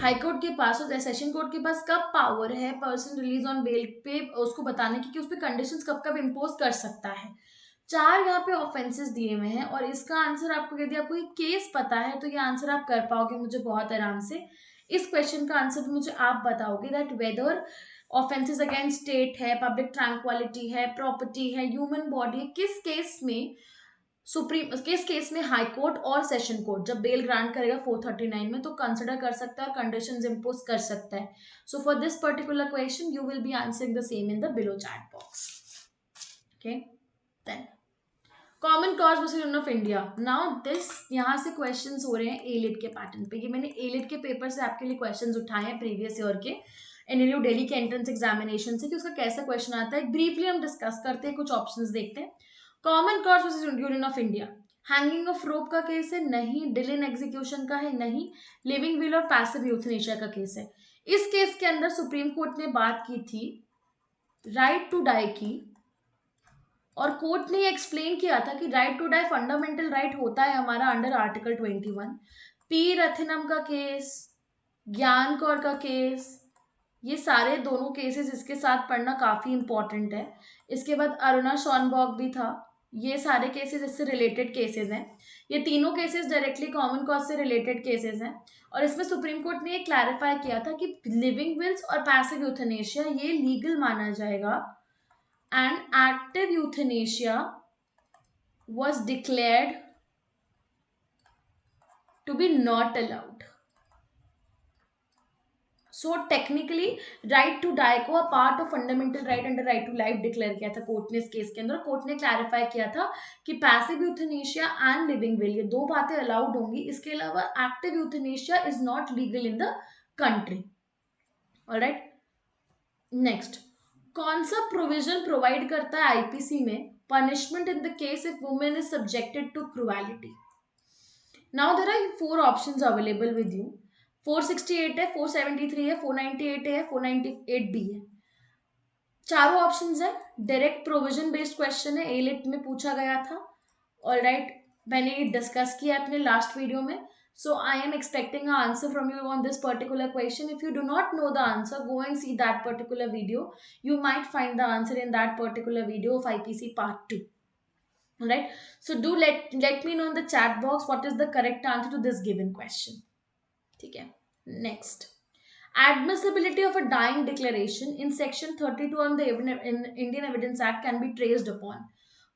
हाई कोर्ट के पास और सेशन कोर्ट के पास कब पावर है पर्सन रिलीज ऑन बेल पे उसको बताने की कि उस पर कंडीशंस कब कब इम्पोज कर सकता है। 4 यहाँ पे ऑफेंसेस दिए हुए हैं और इसका आंसर आपको यदि आपको ये केस पता है तो ये आंसर आप कर पाओगे मुझे बहुत आराम से। इस क्वेश्चन का आंसर मुझे आप बताओगे that whether offences against state है, पब्लिक ट्रैंक्विलिटी है, प्रॉपर्टी है, ह्यूमन बॉडी है, किस केस में सुप्रीम किस केस में हाई कोर्ट और सेशन कोर्ट जब बेल ग्रांट करेगा 439 में तो कंसिडर कर सकता है और कंडीशंस इंपोज कर सकता है। So for this particular question you will be answering the same in the below chat box. Okay, then common cause versus of India. Now this यहाँ से क्वेश्चंस हो रहे हैं एलिट के पैटर्न पे। ये मैंने एलिट के पेपर से आपके लिए क्वेश्चंस उठाए हैं प्रीवियस ईयर के एनएलयू दिल्ली के एंट्रेंस एग्जामिनेशन से कि उसका कैसा क्वेश्चन आता है। ब्रीफली हम डिस्कस करते हैं, कुछ ऑप्शंस देखते हैं। Common cause versus union of India, hanging of rope का केस है, नहीं। डिले इन एग्जीक्यूशन का है, नहीं। लिविंग विल और पैसिव यूथनेशिया का केस है। इस केस के अंदर सुप्रीम कोर्ट ने बात की थी राइट टू डाई की और कोर्ट ने एक्सप्लेन किया था कि right to die fundamental right होता है हमारा अंडर आर्टिकल 21। पी रथिनम का केस, ज्ञान कौर का केस, ये सारे दोनों केसेस इसके साथ पढ़ना काफी इंपॉर्टेंट है। इसके बाद अरुणा शॉनबॉग भी था, ये सारे केसेस इससे रिलेटेड केसेस हैं। ये तीनों केसेस डायरेक्टली कॉमन कॉज से रिलेटेड केसेस हैं और इसमें सुप्रीम कोर्ट ने ये क्लैरिफाई किया था कि लिविंग विल्स और पैसिव यूथनेशिया ये लीगल माना जाएगा and active euthanasia was declared to be not allowed. So technically right to die को a part of fundamental right under right to life declare किया था कोर्ट ने इस केस के अंदर। कोर्ट ने क्लैरिफाई किया था कि passive euthanasia and living will ये दो बातें अलाउड होंगी, इसके अलावा active euthanasia is not legal in the country. Alright, next, कौन सा प्रोविजन प्रोवाइड करता है आईपीसी में punishment in the case if women is subjected to cruelty. Now there are 4 options available with you. 468 है, 473 है, 498 है, 498 बी है। चारों ऑप्शंस है। डायरेक्ट प्रोविजन बेस्ड क्वेश्चन है, एलिट में पूछा गया था। ऑलराइट, मैंने ये डिस्कस किया अपने लास्ट वीडियो में। So I am expecting an answer from you on this particular question. If you do not know the answer, go and see that particular video. You might find the answer in that particular video of IPC part 2. Alright. So do let me know in the chat box what is the correct answer to this given question. ठीक है, next, admissibility of a dying declaration in section 32 on the Indian evidence act can be traced upon.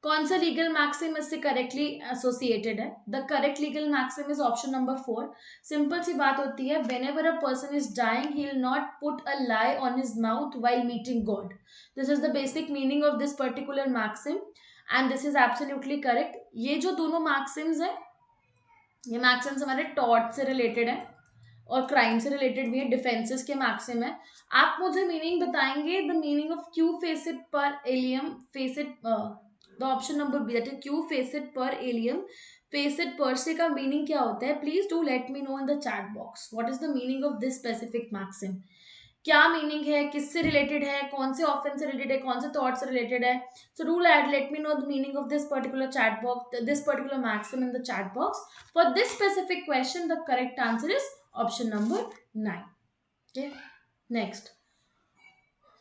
कौन सा लीगल मैक्सिम इससे करेक्टली एसोसिएटेड है? The correct legal maxim is option number 4। Simple सी बात होती है, whenever a person is dying he will not put a lie on his mouth while meeting God. This is the basic meaning of this particular maxim and this is absolutely correct. ये जो दोनों मैक्सिम्स है, ये मैक्सिम्स हमारे टॉर्ट से रिलेटेड है और क्राइम से रिलेटेड भी है, डिफेंसेस के मैक्सिम है। आप मुझे मीनिंग बताएंगे, द मीनिंग ऑफ क्यू फेसिट पर एलियम फेसिट, the option number B that is क्यू फेसिट पर एलियम फेसिट पर से का मीनिंग क्या होता है? Please do let me know in the chat box what is the meaning of this specific maxim. क्या मीनिंग है, किससे रिलेटेड है, कौन से ऑफेंस से रिलेटेड है, कौन से थॉट से रिलेटेड है। So do let me know the meaning of this particular chat box, this particular maxim in the chat box. For this specific question the correct answer is option number 9. Okay, next,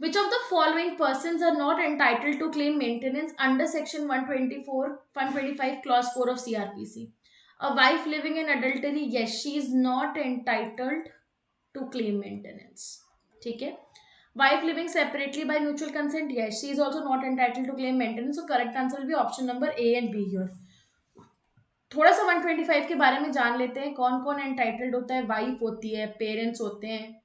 which of the following persons are not entitled to claim maintenance under section 125 clause 4 of CRPC? A wife living in adultery, yes, she is not entitled to claim maintenance. ठीक है, wife living separately by mutual consent, yes, she is also not entitled to claim maintenance. So correct answer will be option number A and B here. थोड़ा सा 125 के बारे में जान लेते हैं, कौन कौन एंटाइटल्ड होता है। वाइफ होती है, पेरेंट्स होते हैं,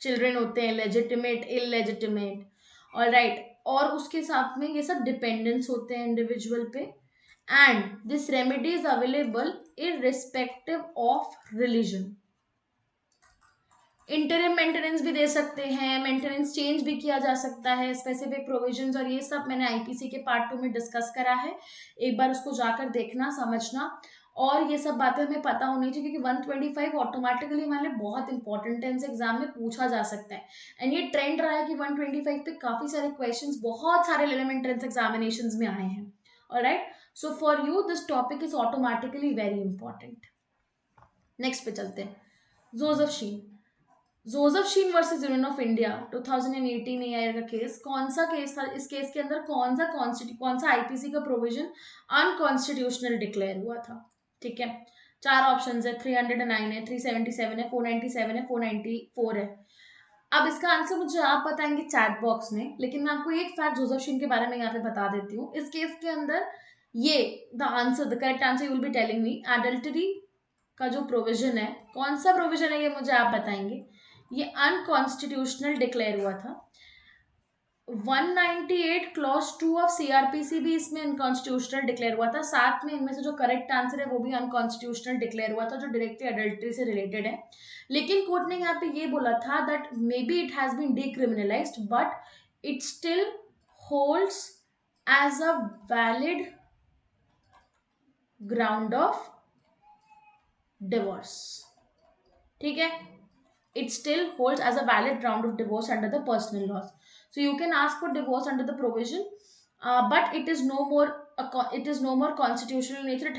चिल्ड्रन होते हैं, लेजिटिमेट, इललेजिटिमेट, ऑलराइट, और उसके साथ में ये सब डिपेंडेंट्स होते हैं इंडिविजुअल पे। And this remedy is available irrespective of religion. Interim maintenance भी दे सकते हैं, मेंटेनेंस चेंज भी किया जा सकता है, स्पेसिफिक प्रोविजंस, और ये सब मैंने आईपीसी के पार्ट 2 में डिस्कस करा है। एक बार उसको जाकर देखना, समझना। और ये सब बातें हमें पता होनी चाहिए, क्योंकि 125 ऑटोमेटिकली हमारे लिए बहुत इंपॉर्टेंट है, इनसे एग्जाम में पूछा जा सकता है। एंड ये ट्रेंड रहा है कि 125 पे काफी सारे क्वेश्चंस बहुत सारे एलिमेंट एंट्रेंस एग्जामिनेशंस में आए हैं। Alright, so for you this topic is automatically very important. Next पे चलते हैं, Joseph Shine. Joseph Shine versus union of India 2018 year का केस, कौन सा केस था? इस केस के अंदर कौन सा आईपीसी का प्रोविजन अनकॉन्स्टिट्यूशनल डिक्लेयर हुआ था? ठीक है, चार ऑप्शंस है, 309 है, 377 है, 497 है, 494 है। अब इसका आंसर मुझे आप बताएंगे चैट बॉक्स में, लेकिन मैं आपको एक फैक्ट जोसेफ शीन के बारे में यहाँ पे बता देती हूँ। इस केस के अंदर ये the correct answer you will be telling me, adultery का जो प्रोविजन है, कौन सा प्रोविजन है ये मुझे आप बताएंगे, ये अनकॉन्स्टिट्यूशनल डिक्लेयर हुआ था। 198 क्लॉज 2 ऑफ सीआरपीसी भी इसमें अनकॉन्स्टिट्यूशनल डिक्लेयर हुआ था। साथ में इनमें से जो करेक्ट आंसर है वो भी अनकॉन्स्टिट्यूशनल डिक्लेयर हुआ था, जो डायरेक्टली अडल्ट्री से रिलेटेड है। लेकिन कोर्ट ने यहाँ पे ये बोला था that may be it has been decriminalised but it still holds as a valid ground of divorce. ठीक है, it still holds as a valid ground of divorce under the personal laws. So you can ask for divorce under the provision, but it is no more it is no more constitutional in nature.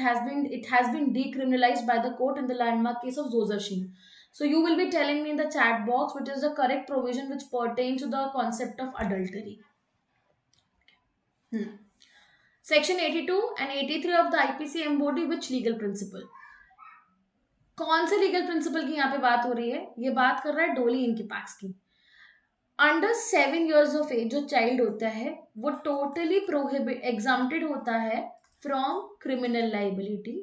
It has been decriminalized by the court in the landmark case of Joseph Sheen. So you will be telling me in the chat box which is the correct provision which pertains to the concept of adultery. Section 82 and 83 of the IPC embody which legal principle? कौन से लीगल प्रिंसिपल की यहाँ पे बात हो रही है? ये बात कर रहा है डोली इनके पैक्स की। अंडर 7 years ऑफ एज जो चाइल्ड होता है वो टोटली प्रोहिबिट एग्जाम्प्टेड होता है फ्रॉम क्रिमिनल लाइबिलिटी।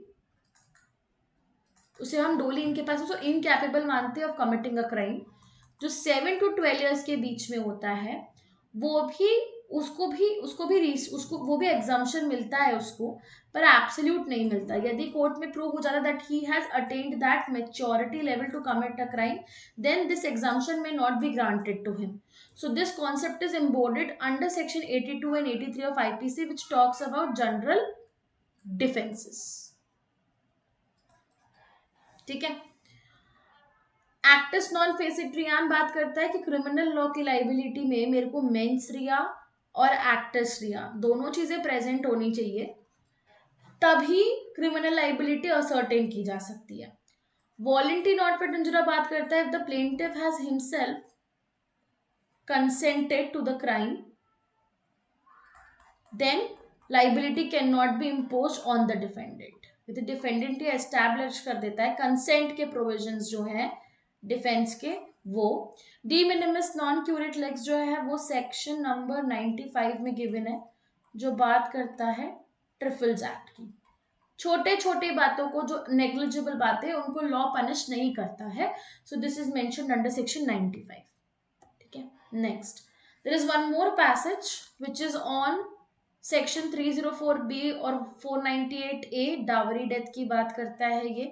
उसे हम डोली इनके पास उसको इनकैपेबल मानते हैं ऑफ कमिटिंग अ क्राइम। जो 7 to 12 years के बीच में होता है वो भी उसको वो भी एग्जाम्पशन मिलता है उसको, पर एब्सोल्यूट नहीं मिलता। यदि कोर्ट में प्रूव हो जाता that he has attained that maturity level to commit a crime, then this exemption may not be granted to him. So this concept is embodied under section 82 and 83 of IPC which talks about general defenses. ठीक है, एक्टस नॉन फेसिट्रियान बात करता है कि क्रिमिनल लॉ की लाइबिलिटी में मेरे को मेंस रिया और एक्टस रिया दोनों चीजें प्रेजेंट होनी चाहिए, तभी क्रिमिनल लाइबिलिटी असर्टेन की जा सकती है। वॉलंटरी नॉट पेटेंजरा बात करता है if the plaintiff has himself consented to the crime, then liability cannot be imposed on the defendant. यदि डिफेंडेंट ये एस्टैब्लिश कर देता है कंसेंट के प्रोविजंस जो हैं डिफेंस के, वो डी मिनिमिस नॉन क्यूरेट लेक्स जो है वो सेक्शन नंबर 95 में गिवन है, जो बात करता है ट्रिफल्स एक्ट की। छोटे छोटे बातों को, जो नेग्लिजिबल बातें उनको लॉ पनिश नहीं करता है। So this is mentioned under section 95। ठीक है, next there is one more passage which is on section 304B और 498A, डावरी डेथ की बात करता है ये।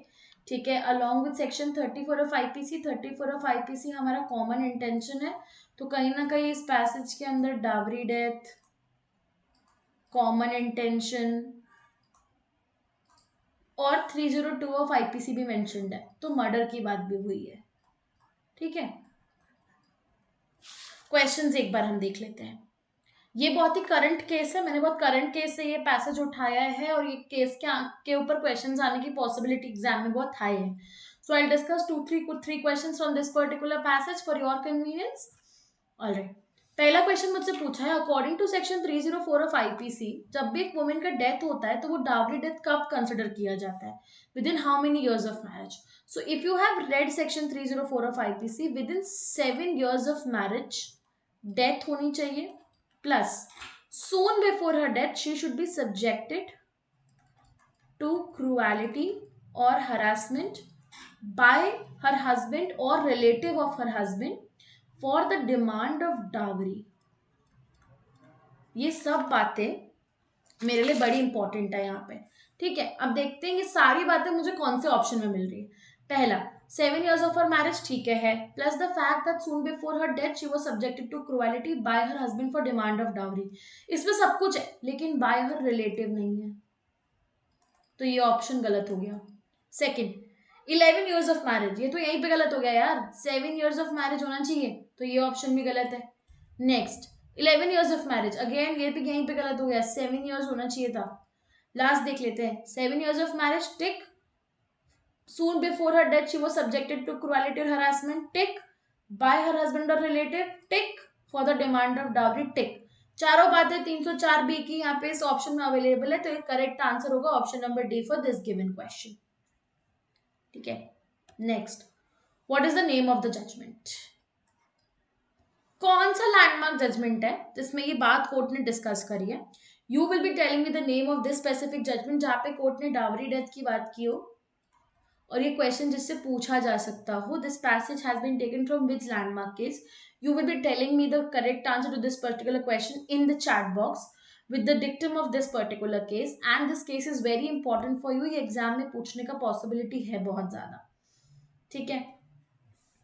ठीक है, along with section 34 of IPC. 34 of IPC हमारा कॉमन इंटेंशन है, तो कहीं ना कहीं इस पैसेज के अंदर डावरी डेथ, कॉमन इंटेंशन और 302 ऑफ आईपीसी भी मेंशन्ड है, तो मर्डर की बात भी हुई है। ठीक है, क्वेश्चंस एक बार हम देख लेते हैं। ये बहुत ही करंट केस है, मैंने बहुत करंट केस से ये पैसेज उठाया है और ये केस के ऊपर क्वेश्चंस आने की पॉसिबिलिटी एग्जाम में बहुत हाई है। So I discuss 3 questions from this particular passage for your convenience. Alright, पहला क्वेश्चन मुझसे पूछा है, according to section 304 of IPC जब भी एक वुमेन का डेथ होता है तो वो डावरी डेथ कब कंसिडर किया जाता है? With in how many years of marriage? So if you have read section 304 of IPC, with in 7 years of marriage death होनी चाहिए, plus soon before her death she should be subjected to cruelty or harassment by her husband or relative of her husband for the demand of dowry। ये सब बातें मेरे लिए बड़ी इंपॉर्टेंट है यहाँ पे। ठीक है, अब देखते हैं ये सारी बातें मुझे कौन से ऑप्शन में मिल रही है। पहला 7 years of her marriage, ठीक है, plus the fact that soon before her death she was subjected to cruelty by her husband for demand of dowry. इसमें सब कुछ है लेकिन बाय हर रिलेटिव नहीं है, तो ये ऑप्शन गलत हो गया। सेकंड, 11 ईयर्स ऑफ मैरिज, ये तो यहीं पे गलत हो गया यार, 7 ईयर्स ऑफ मैरिज होना चाहिए, तो ये ऑप्शन भी गलत है। Next, 11 years of marriage, again ये भी यहीं पे गलत हो गया, 7 ईयर्स होना चाहिए था। लास्ट देख लेते हैं, 7 years of marriage, tick. Soon before her death, she was subjected to cruelty or harassment, tick. By her husband or relative, tick. For the demand of dowry, tick. चारों बातें 304 बी की यहाँ पे इस ऑप्शन में अवेलेबल है, तो करेक्ट आंसर होगा option number D for this given question. ठीक है, next, what is the name of the judgment? कौन सा लैंडमार्क जजमेंट है जिसमें ये बात कोर्ट ने डिस्कस करी है? You will be telling me the name of this specific judgment जहां पे कोर्ट ने डावरी डेथ की बात की हो, और ये क्वेश्चन जिससे पूछा जा सकता हो, this passage has been taken from which landmark case? You will be telling me the correct answer to this particular question in the chat box with the dictum of this particular case, and this case is very important for you, ये एग्जाम में पूछने का पॉसिबिलिटी है बहुत ज्यादा। ठीक है,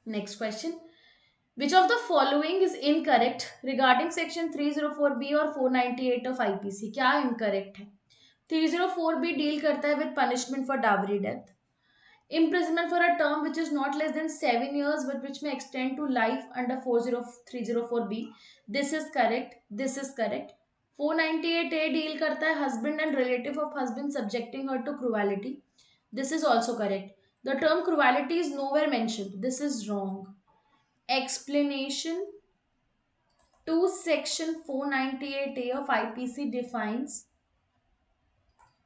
next question, which of the following is incorrect regarding section 304B और 498 of IPC? क्या incorrect है? 304B डील करता है with punishment for dowry death, imprisonment for a term which is not less than 7 years but which may extend to life under 304B. This is correct. This is correct. 498A deal करता है husband and relative of husband subjecting her to cruelty. This is also correct. The term cruelty is nowhere mentioned. This is wrong. Explanation to section 498A of IPC defines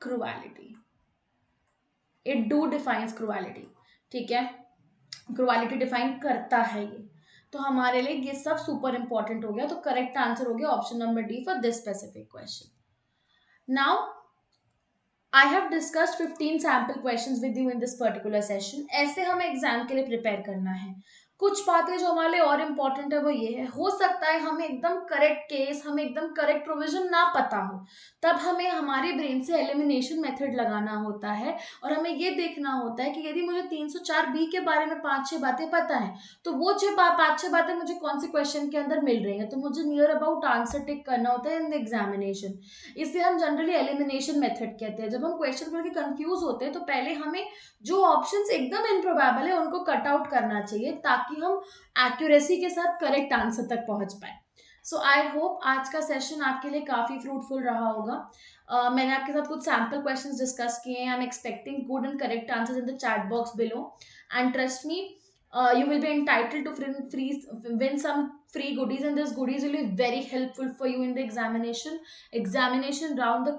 cruelty. It do defines cruelty. ठीक है, क्रुएलिटी डिफाइन करता है ये, तो हमारे लिए ये सब सुपर इंपॉर्टेंट हो गया, तो करेक्ट आंसर हो गया option number D for this specific question. Now I have discussed 15 sample questions with you in this particular session. ऐसे हमें एग्जाम के लिए प्रिपेयर करना है। कुछ बातें जो हमारे लिए और इम्पोर्टेंट है वो ये है, हो सकता है हमें एकदम करेक्ट केस, हमें एकदम करेक्ट प्रोविजन ना पता हो, तब हमें हमारे ब्रेन से एलिमिनेशन मेथड लगाना होता है, और हमें ये देखना होता है कि यदि मुझे 304B के बारे में 5-6 बातें पता है, तो वो 5-6 बातें मुझे कौन से क्वेश्चन के अंदर मिल रही हैं, तो मुझे नियर अबाउट आंसर टिक करना होता है इन द एग्जामिनेशन। इसे हम जनरली एलिमिनेशन मेथड कहते हैं। जब हम क्वेश्चन पढ़ के कंफ्यूज होते हैं, तो पहले हमें जो ऑप्शंस एकदम इम्प्रोबेबल है उनको कट आउट करना चाहिए, ताकि हम एक्यूरेसी के साथ करेक्ट आंसर तक पहुंच पाए। सो आई होप आज का सेशन आपके लिए काफी फ्रूटफुल रहा होगा। मैंने आपके साथ कुछ सैम्पल क्वेश्चंस डिस्कस किए हैं। I am expecting good and correct answers in the chat box below, and trust me, you will be entitled to win some free goodies, and this goodies will be very helpful for you in the examination. Examination round the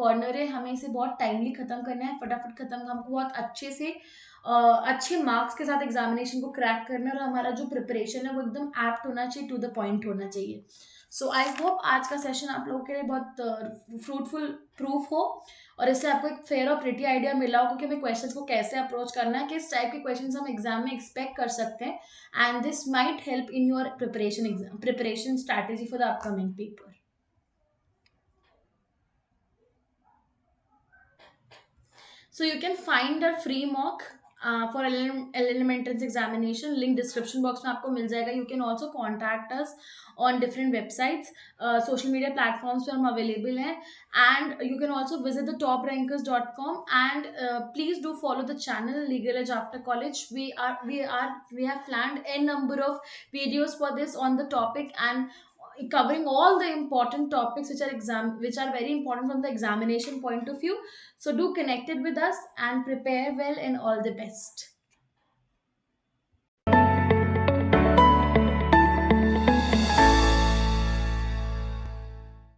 corner है, हमें इसे बहुत टाइमली खत्म करना है, फटाफट खत्म, हमको बहुत अच्छे से अच्छे मार्क्स के साथ एग्जामिनेशन को क्रैक करना है, और हमारा जो प्रिपरेशन है वो एकदम एप्ट होना चाहिए, टू द पॉइंट होना चाहिए। सो आई होप आज का सेशन आप लोगों के लिए बहुत फ्रूटफुल प्रूफ हो, और इससे आपको एक फेयर और प्रिटी आइडिया मिला होगा कि हमें क्वेश्चंस को कैसे अप्रोच करना है, किस टाइप के क्वेश्चंस हम एग्जाम में एक्सपेक्ट कर सकते हैं, and this might help in your preparation strategy for the upcoming paper. So you can find a free mock for LLM entrance examination. Link description box में आपको मिल जाएगा. You can also contact us on different websites, social media platforms पे हम available हैं, and you can also visit the toprankers.com, and please do follow the channel Legal Edge After College. We have planned a number of videos for this on the topic, and covering all the important topics which are very important from the examination point of view. So do connect it with us and prepare well, and all the best.